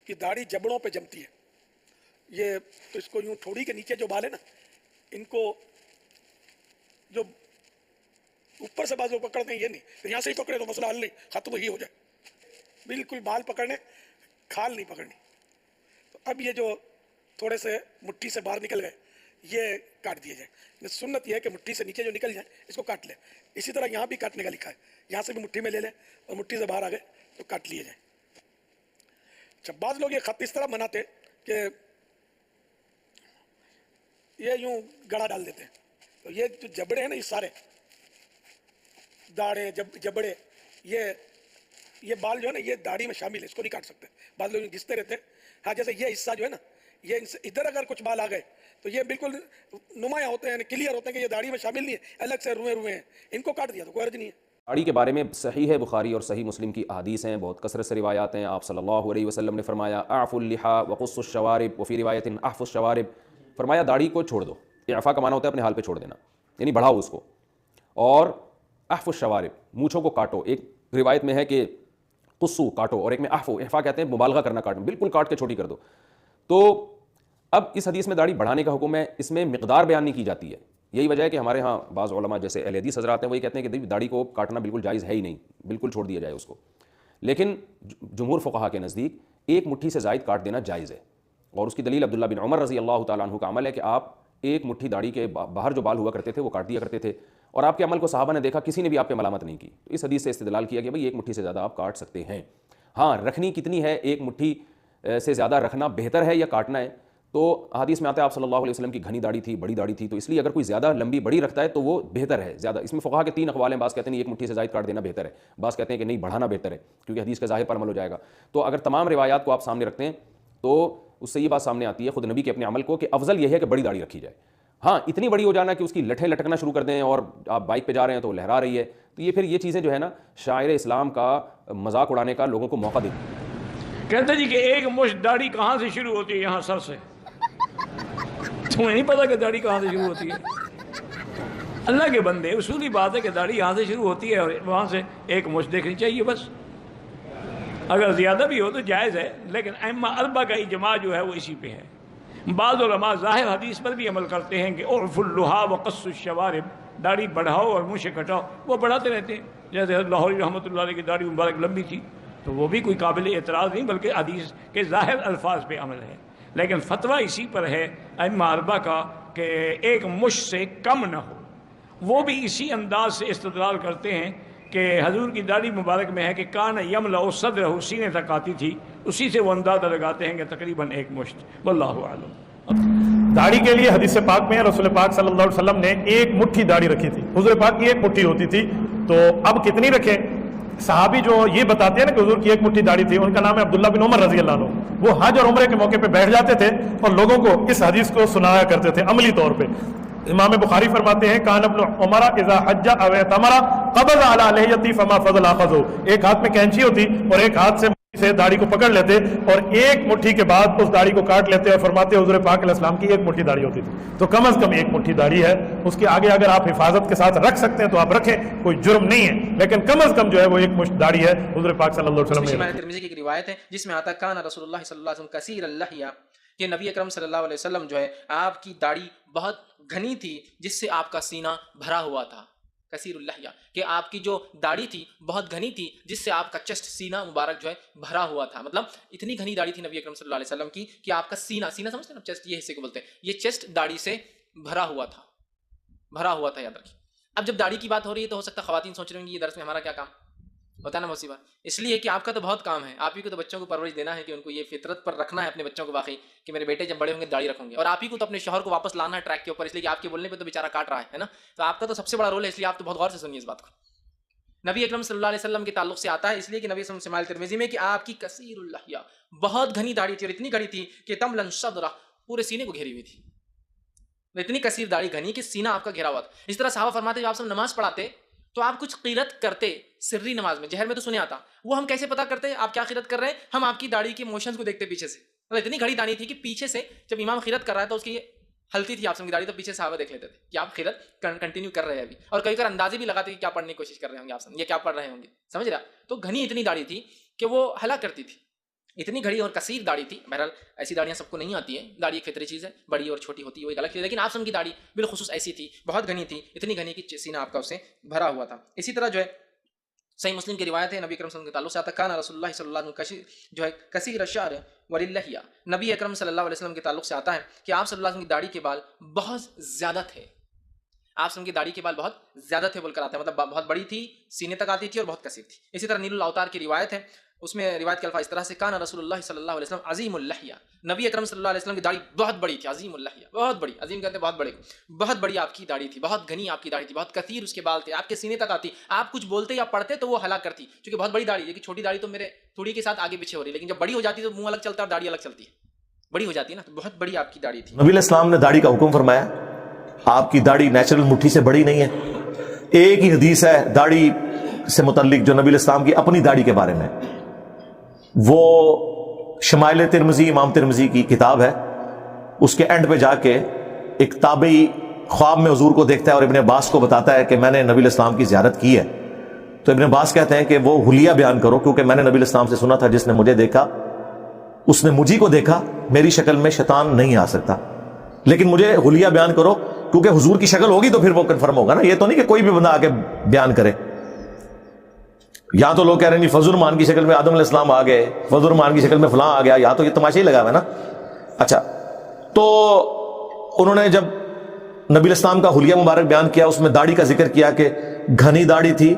कि दाढ़ी जबड़ों पे जमती है। ये तो इसको यूं ठोड़ी के नीचे जो बाल है ना, इनको जो ऊपर से बाजू पकड़ते हैं ये नहीं, तो यहाँ से ही पकड़े तो मसला हल नहीं, खत्म ही हो जाए। बिल्कुल बाल पकड़ने, खाल नहीं पकड़नी। तो अब ये जो थोड़े से मुट्ठी से बाहर निकल गए ये काट दिए जाए। सुन्नत यह है कि मुट्ठी से नीचे जो निकल जाए इसको काट ले। इसी तरह यहाँ भी काटने का लिखा है, यहाँ से भी मुट्ठी में ले लें और मुट्ठी से बाहर आ गए तो काट लिए जाए। जब बाद लोग ये खत इस तरह बनाते कि ये यूं गड़ा डाल देते हैं, तो ये जो जबड़े हैं ना, ये सारे दाढ़े जबड़े ये बाल जो है ना, ये दाढ़ी में शामिल है, इसको नहीं काट सकते। बाद लोग घिसते रहते हैं। हाँ, जैसे ये हिस्सा जो है ना, ये इधर अगर कुछ बाल आ गए तो ये बिल्कुल नुमाया होते हैं, क्लियर होते हैं कि ये दाढ़ी में शामिल नहीं है, अलग से रुए रुए हैं, इनको काट दिया तो कोई अर्ज नहीं है। दाढ़ी के बारे में सही है बुखारी और सही मुस्लिम की अहादीस हैं, बहुत कसरत से रिवायात हैं। आप सल्लल्लाहु अलैहि वसल्लम ने फरमाया आफ़ुल लिहा व क़ुस्सुश शवारिब व फ़ी रिवायतिन अहफ़ुश शवारिब, फरमाया दाढ़ी को छोड़ दो। इफ़ा का माना होता है अपने हाल पे छोड़ देना, यानी बढ़ाओ उसको। और अहफ़ुश शवारिब, मूँछों को काटो। एक रिवायत में है कि क़ुस्सु काटो और एक में अहफ़ु, इफ़ा कहते हैं मुबालगा करना, काटना, बिल्कुल काट के छोटी कर दो। तो अब इस हदीस में दाढ़ी बढ़ाने का हुक्म है, इसमें मिक़दार बयान नहीं की जाती है। यही वजह है कि हमारे यहाँ बाज़ उलमा जैसे अहले हदीस हज़रात हैं, वही कहते हैं कि दाढ़ी को काटना बिल्कुल जायज़ है ही नहीं, बिल्कुल छोड़ दिया जाए उसको। लेकिन जमहूर फ़ुक़हा के नज़दीक एक मुट्ठी से ज़ायद काट देना जायज़ है। और उसकी दलील अब्दुल्लाह बिन उमर रज़ी अल्लाह तआला अन्हु का अमल है कि आप एक मुट्ठी दाढ़ी के बाहर जो बाल हुआ करते थे वो काट दिया करते थे, और आपके अमल को सहाबा ने देखा, किसी ने भी आप पे मलामत नहीं की। तो इस हदीस से इस्तिदलाल किया कि भाई एक मुट्ठी से ज़्यादा आप काट सकते हैं। हाँ, रखनी कितनी है, एक मुट्ठी से ज़्यादा रखना बेहतर है या काटना है, तो हदीस में आता है आप सल्लल्लाहु अलैहि वसल्लम की घनी दाढ़ी थी, बड़ी दाढ़ी थी, तो इसलिए अगर कोई ज़्यादा लंबी बड़ी रखता है तो वो बेहतर है ज़्यादा। इसमें फ़ुक़हा के 3 अक़वाल हैं, बाज़ कहते हैं एक मुट्ठी से ज़ायद काट देना बेहतर है, बाज़ कहते हैं कि नहीं बढ़ाना बेहतर है, क्योंकि हदीस के ज़ाहिर पर अमल हो जाएगा। तो अगर तमाम रिवायात को आप सामने रखते हैं तो उससे ये बात सामने आती है खुद नबी के अपने अमल को, कि अफजल यह है कि बड़ी दाढ़ी रखी जाए। हाँ, इतनी बड़ी हो जाना कि उसकी लठें लटकना शुरू कर दें और आप बाइक पे जा रहे हैं तो लहरा रही है, तो ये फिर ये चीज़ें जो है ना, शायर इस्लाम का मजाक उड़ाने का लोगों को मौका देती है। कहते जी कि एक मुश्त दाढ़ी कहाँ से शुरू होती है? यहाँ सर से। तुम्हें नहीं पता कि दाढ़ी कहाँ से शुरू होती है? अल्लाह के बंदे, उसूली बात है कि दाढ़ी यहाँ से शुरू होती है और वहाँ से एक मुश्त देखनी चाहिए बस। अगर ज़्यादा भी हो तो जायज़ है, लेकिन अइम्मा अरबा का इजमा जो है वो इसी पे है। बाज़ उलमा ज़ाहिर हदीस पर भी अमल करते हैं कि उर्फ़ुल लुहा व क़स्सुश शवारिब, दाढ़ी बढ़ाओ और मुँह से कटाओ, वो बढ़ाते रहते हैं। जैसे लाहौरी रहमतुल्लाह अलैह की दाढ़ी मुबारक लंबी थी, तो वो भी कोई काबिल एतराज़ नहीं, बल्कि हदीस के ज़ाहिर अल्फाज पे अमल है। लेकिन फतवा इसी पर है अइम्मा अरबा का कि एक मुश्त से कम न हो। वो भी इसी अंदाज से इस्तदलाल करते हैं कि हजूर की दाढ़ी मुबारक में है कि कान यमलअ सदरहु, सीने तक आती थी, उसी से वो अंदाज़ा लगाते हैं कि तकरीबन एक मुश्त। वल्लाहु आलम। दाढ़ी के लिए हदीस पाक में रसूल पाक सल्लल्लाहु अलैहि वसल्लम ने एक मुट्ठी दाढ़ी रखी थी, हुजूर पाक की एक मुट्ठी होती थी। तो अब कितनी रखें? सहाबी जो ये बताते हैं ना कि हुजूर की एक मुट्ठी दाढ़ी थी, उनका नाम है अब्दुल्लाह बिन उमर रजी अल्लाह अन्हु। वो हज और उम्रे के मौके पे बैठ जाते थे और लोगों को इस हदीस को सुनाया करते थे अमली तौर पे। इमाम बुखारी फरमाते हैं कान इब्न उमर इज़ा हज्जा अव तमरा क़बज़ अला लहयती फमा फ़ज़ल अख़ज़ु, एक हाथ में कैंची होती और एक हाथ से दाढ़ी को पकड़ लेते और एक मुट्ठी के बाद उस दाढ़ी को काट लेते और फरमाते हुजूर पाक अलैहिस्सलाम की एक मुट्ठी दाढ़ी होती थी। तो कम से कम एक मुट्ठी दाढ़ी है, उसके आगे अगर आप हिफाजत के साथ रख सकते हैं तो आप रखें, कोई जुर्म नहीं है, लेकिन कम से कम जो है वो एक मुश्त दाढ़ी है हुजूर पाक सल्लल्लाहु अलैहि वसल्लम ने। तिरमिज़ी की एक रिवायत है जिसमें आता है कान रसूलुल्लाह सल्लल्लाहु अलैहि वसल्लम कसीर लहिया, कि नबी अकरम सल्लल्लाहु अलैहि वसल्लम जो है आपकी दाढ़ी बहुत घनी थी जिससे आपका सीना भरा हुआ था। कसीरुल लहिया, कि आपकी जो दाढ़ी थी बहुत घनी थी जिससे आपका चेस्ट, सीना मुबारक जो है भरा हुआ था। मतलब इतनी घनी दाढ़ी थी नबी अकरम सल्लल्लाहु अलैहि वसल्लम की कि आपका सीना समझते हैं ना, चेस्ट, ये हिस्से को बोलते हैं, ये चेस्ट दाढ़ी से भरा हुआ था, याद रखिए। अब जब दाढ़ी की बात हो रही है तो हो सकता है ख़वातीन सोच रही होंगी ये दर्स में हमारा क्या काम होता है ना, मुसीबत। इसलिए कि आपका तो बहुत काम है, आप ही को तो बच्चों को परवरिश देना है, कि उनको ये फितरत पर रखना है अपने बच्चों को वाकई, कि मेरे बेटे जब बड़े होंगे दाढ़ी रखेंगे, और आप ही को तो अपने शौहर को वापस लाना है ट्रैक के ऊपर, इसलिए कि आपके बोलने पे तो बेचारा काट रहा है ना, तो आपका तो सबसे बड़ा रोल है, इसलिए आप तो बहुत गौर से सुनिए इस बात को। नबी अकरम सल्लल्लाहु अलैहि वसल्लम के ताल्लुक से आता है, इसलिए कि नबी सल्लल्लाहु अलैहि वसल्लम में कि आपकी कसीरुल लहिया, बहुत घनी दाढ़ी थी, और इतनी घनी थी कि तमलन सदरा, पूरे सीने को घेरी हुई थी। इतनी कसीर दाढ़ी घनी कि सीना आपका घेरा हुआ था। इस तरह सहाबा फरमाते जब आप सब नमाज पढ़ाते तो आप कुछ क़ीरत करते सिर्री नमाज में, जहर में तो सुने आता, वो हम कैसे पता करते आप क्या क़ीरत कर रहे हैं? हम आपकी दाढ़ी के मोशंस को देखते पीछे से। मतलब इतनी घड़ी दाढ़ी थी कि पीछे से जब इमाम क़ीरत कर रहा है तो उसकी हलती थी आप सबकी दाढ़ी, तो पीछे सहाबा देख लेते थे कि आप क़ीरत कंटिन्यू कर रहे हैं अभी, और कई बार अंदाजे भी लगाते कि क्या पढ़ने की कोशिश कर रहे होंगे आप सब, ये क्या पढ़ रहे होंगे, समझ रहा। तो घनी इतनी दाढ़ी थी कि वो हला करती थी, इतनी घड़ी और कसीर दाढ़ी थी। बहरहाल ऐसी दाढ़ियाँ सबको नहीं आती है, दाढ़ी एक फितरी चीज़ है, बड़ी और छोटी होती है वो एक अलग चीज़ है, लेकिन आप सब की दाढ़ी बिलखुसूस ऐसी थी, बहुत घनी थी, इतनी घनी कि सीना आपका उससे भरा हुआ था। इसी तरह जो है सही मुस्लिम की रिवायत है, नबी अकरम सल्लल्लाहु अलैहि वसल्लम के ताल्लुक से आता काना रसूलुल्लाह सल्लल्लाहु अलैहि वसल्लम जो है कसीर अश्शार वलिल्लहिया, नबी अकरम सल्लल्लाहु अलैहि वसल्लम के ताल्लुक से आता है कि आप सल्लल्लाहु अलैहि वसल्लम की दाढ़ी के बाल बहुत ज़्यादा थे, आप सब की दाढ़ी के बाल बहुत ज़्यादा थे बोलकर आता है, मतलब बहुत बड़ी थी, सीने तक आती थी और बहुत कसीर थी। इसी तरह नीलुल अवतार की रिवायत है, उसमें रिवायत के अल्फाज इस तरह से काना रसूलुल्लाह सल्लल्लाहु अलैहि वसल्लम अज़ीमुल लहिया, नबी अकरम सल्लल्लाहु अलैहि वसल्लम की दाढ़ी बहुत बड़ी थी, अज़ीमुल लहिया बहुत बड़ी, अज़ीम कहते हैं बहुत बड़े, बहुत बड़ी आपकी दाढ़ी थी, बहुत घनी आपकी दाढ़ी थी, बहुत कसीर उसके बाल थे, आपके सीने तक आती, आप कुछ बोलते या पढ़ते तो वो हला करती, क्योंकि बहुत बड़ी दाढ़ी, लेकिन छोटी दाढ़ी तो मेरे थोड़ी के साथ आगे पीछे हो रही, लेकिन जब बड़ी हो जाती है तो मुंह अलग चलता है और दाढ़ी अलग चलती है, बड़ी हो जाती है ना, तो बहुत बड़ी आपकी दाढ़ी थी। नबी इस्लाम ने दाढ़ी का हुक्म फरमाया, आपकी दाढ़ी नेचुरल मुट्ठी से बड़ी नहीं है। एक ही हदीस है दाढ़ी से मुतल्लिक जो नबी इस्लाम की अपनी दाढ़ी के बारे में, वो शमाइल तिरमिजी, इमाम तिरमिजी की किताब है, उसके एंड पे जाके एक ताबई ख्वाब में हुजूर को देखता है और इब्ने अब्बास को बताता है कि मैंने नबी इस्लाम की ज़ियारत की है। तो इब्ने अब्बास कहते हैं कि वो हुलिया बयान करो, क्योंकि मैंने नबी इस्लाम से सुना था जिसने मुझे देखा उसने मुझी को देखा, मेरी शक्ल में शैतान नहीं आ सकता, लेकिन मुझे हुलिया बयान करो, क्योंकि हुजूर की शक्ल होगी तो फिर वो कंफर्म होगा ना, ये तो नहीं कि कोई भी बंदा आके बयान करे। यहां तो लोग कह रहे हैं फजल रहमान की शक्ल में आदम अलैहिस्सलाम आ गए, फजल रहमान की शक्ल में फलां आ गया, यहां तो ये तमाशा ही लगा हुआ है ना। अच्छा, तो उन्होंने जब नबी इस्लाम का हुलिया मुबारक बयान किया, उसमें दाढ़ी का जिक्र किया कि घनी दाढ़ी थी,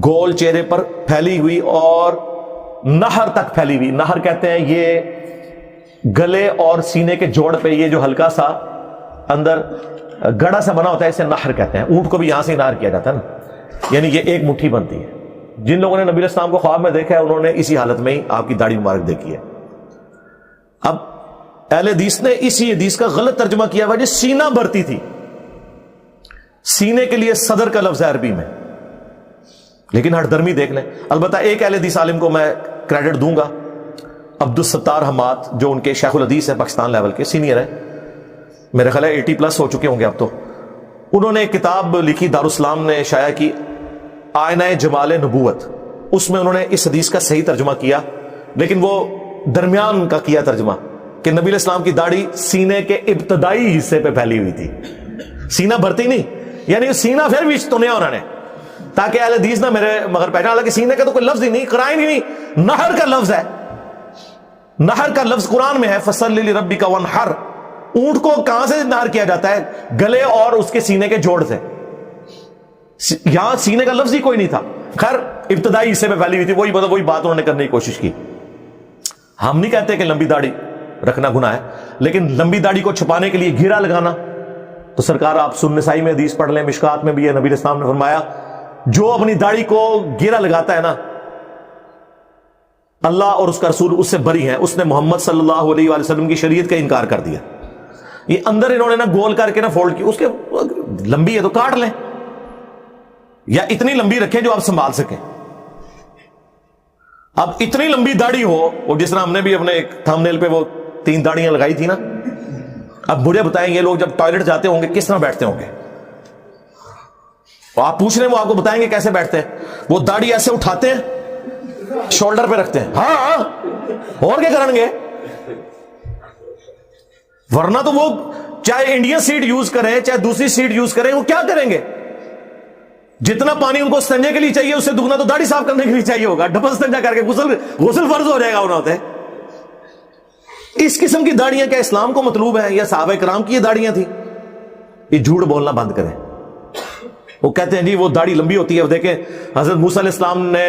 गोल चेहरे पर फैली हुई और नहर तक फैली हुई। नहर कहते हैं ये गले और सीने के जोड़ पे ये जो हल्का सा अंदर गड़ा सा बना होता है, इसे नहर कहते हैं। ऊंट को भी यहां से नहर किया जाता है ना, यानी ये एक मुट्ठी बनती है। जिन लोगों ने नबी इस्लाम को ख्वाब में देखा है उन्होंने इसी हालत में ही आपकी दाढ़ी मुबारक देखी है। अब अहले हदीस ने इसी हदीस का गलत तर्जुमा किया हुआ, जो सीना भरती थी। सीने के लिए सदर का लफ्ज है अरबी में, लेकिन हठधर्मी देख लें। अलबत्ता एक अहले हदीस आलिम को मैं क्रेडिट दूंगा, अब्दुल सत्तार हमाद, जो उनके शेखुल हदीस है, पाकिस्तान लेवल के सीनियर है, मेरे ख्याल है 80+ हो चुके होंगे अब तो। उन्होंने एक किताब लिखी, दारुस्सलाम ने शाया की, आयना जमाले नबूवत। उसमें उन्होंने इस हदीस का सही तर्जुमा किया, लेकिन वो दरमियान का किया तर्जुमा कि नबी इस्लाम की दाढ़ी सीने के इब्तदाई हिस्से पे फैली हुई थी, सीना भरती नहीं, यानी सीना फिर भी तो नहीं उन्होंने, ताकि अहले हदीस ना मेरे मगर पहचान। हालांकि सीने का तो कोई लफ्ज ही नहीं, कराइन ही नहीं, नहर का लफ्ज है। नहर का लफ्ज कुरान में है, फसल्लि लिरब्बिका वनहर। ऊंट को कहां से नहर किया जाता है? गले और उसके सीने के जोड़ से। यहां सीने का लफ्ज ही कोई नहीं था। खैर, इब्तदाई हिस्से में फैली हुई थी, वही बात उन्होंने करने की कोशिश की। हम नहीं कहते कि लंबी दाढ़ी रखना गुनाह है, लेकिन लंबी दाढ़ी को छुपाने के लिए घेरा लगाना, तो सरकार आप सुन्नसाई में हदीस पढ़ लें, मिशकात में भी है, नबी इस्लाम ने फरमाया जो अपनी दाढ़ी को घेरा लगाता है ना, अल्लाह और उसका रसूल उससे बरी है, उसने मोहम्मद सल्लल्लाहु अलैहि वसल्लम की शरीयत का इनकार कर दिया। ये अंदर इन्होंने ना गोल करके ना फोल्ड की, उसके लंबी है तो काट लें, या इतनी लंबी रखें जो आप संभाल सकें। अब इतनी लंबी दाढ़ी हो, और जिस तरह हमने भी अपने एक थंबनेल पे वो 3 दाढ़ियां लगाई थी ना, अब मुझे बताएं ये लोग जब टॉयलेट जाते होंगे किस तरह बैठते होंगे? और आप पूछ रहे हैं, वो आपको बताएंगे कैसे बैठते हैं। वो दाढ़ी ऐसे उठाते हैं, शोल्डर पे रखते हैं, हाँ, और क्या करेंगे? वरना तो वो चाहे इंडियन सीट यूज करें चाहे दूसरी सीट यूज करें, वो क्या करेंगे? जितना पानी उनको संजे के लिए चाहिए उससे दुगना तो दाढ़ी साफ करने के लिए चाहिए होगा। डबल संजा करके गुस्ल फर्ज हो जाएगा उन्होंने। इस किस्म की दाढ़ियां क्या इस्लाम को मतलूब है, या सहाबा किराम की ये दाढ़ियां थी? ये झूठ बोलना बंद करें। वो कहते हैं जी वो दाढ़ी लंबी होती है। देखें, हजरत मूसा अलैहिस्सलाम ने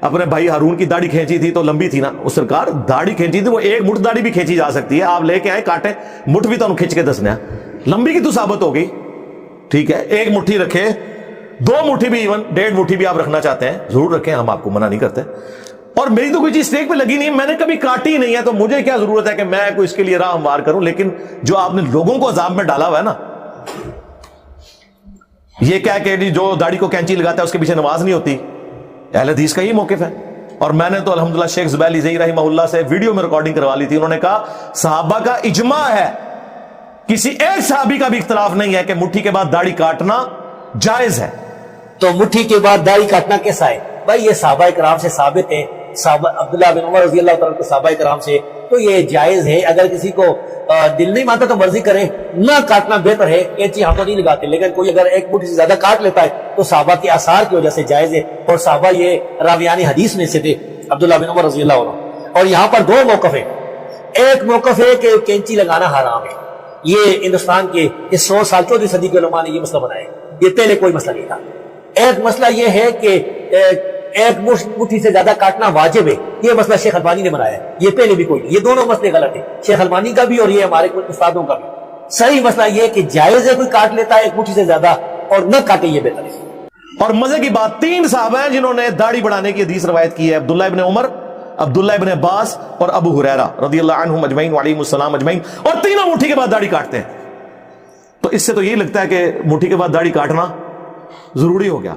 अपने भाई हारून की दाढ़ी खींची थी तो लंबी थी ना, उस सरकार दाढ़ी खींची थी, वो एक मुठ दाढ़ी भी खींची जा सकती है। आप लेके आए काटे, मुठ भी तो खींच के दसना, लंबी की तो साबित हो गई, ठीक है। एक मुट्ठी रखे, 2 मुट्ठी भी, इवन 1.5 मुट्ठी भी आप रखना चाहते हैं जरूर रखें, हम आपको मना नहीं करते। और मेरी तो कोई चीज स्टेक पे लगी नहीं, मैंने कभी काटी नहीं है, तो मुझे क्या जरूरत है कि मैं कोई इसके लिए राह हमवार करूं। लेकिन जो आपने लोगों को अजाब में डाला हुआ है ना, ये क्या कि जो दाढ़ी को कैंची लगाता है उसके पीछे नमाज नहीं होती, अहले हदीस का ही मौकिफ है। और मैंने तो अल्हम्दुलिल्लाह शेख ज़ुबैर ज़ई रहमहुल्लाह से वीडियो में रिकॉर्डिंग करवा ली थी। उन्होंने कहा सहाबा का इजमा है, किसी एक सहाबी का भी इख्तिलाफ नहीं है कि मुट्ठी के बाद दाढ़ी काटना जायज है। तो मुट्ठी के बाद दाढ़ी काटना कैसा है? भाई ये सहाबा इकराम से साबित है صحابہ عبداللہ بن عمر رضی اللہ تعالیٰ کے صحابہ کرام سے، تو یہ جائز ہے. اگر کسی کو دل نہیں مانتا تو مرضی کرے، نہ کاٹنا بہتر ہے. کینچی ہم تو نہیں لگاتے، لیکن کوئی اگر ایک مٹھی سے زیادہ کاٹ لیتا ہے تو صحابہ کے آثار کی وجہ سے جائز ہے. اور صحابہ یہ راویان حدیث میں سے تھے عبداللہ بن عمر رضی اللہ عنہ. اور یہاں پر دو موقف ہیں. ایک موقف ہے کہ کینچی لگانا حرام ہے. یہ ہندوستان کے اس 100 سال 14ویں صدی کے علماء نے یہ مسئلہ بنایا. یہ پہلے کوئی مسئلہ نہیں تھا. ایک مسئلہ یہ ہے کہ ایک مٹھی سے زیادہ کاٹنا واجب ہے. یہ مسئلہ شیخ البانی نے بنایا ہے. یہ پہلے بھی کوئی نہیں. یہ دونوں مسئلے غلط ہیں، شیخ البانی کا بھی اور یہ ہمارے کچھ استادوں کا بھی. صحیح مسئلہ یہ کہ جائز ہے کوئی کاٹ لیتا ہے ایک مٹھی سے زیادہ، اور نہ کاٹے یہ بہتر ہے. اور مزے کی بات 3 صحابہ ہیں جنہوں نے داڑھی بڑھانے کی حدیث روایت کی ہے، عبداللہ ابن عمر، عبداللہ ابن عباس اور ابو ہریرہ رضی اللہ عنہم اجمعین وعلیہم السلام اجمعین. اور تینوں مٹھی کے بعد داڑھی کاٹتے ہیں. تو اس سے تو یہی لگتا ہے کہ مٹھی کے بعد داڑھی کاٹنا ضروری ہو گیا.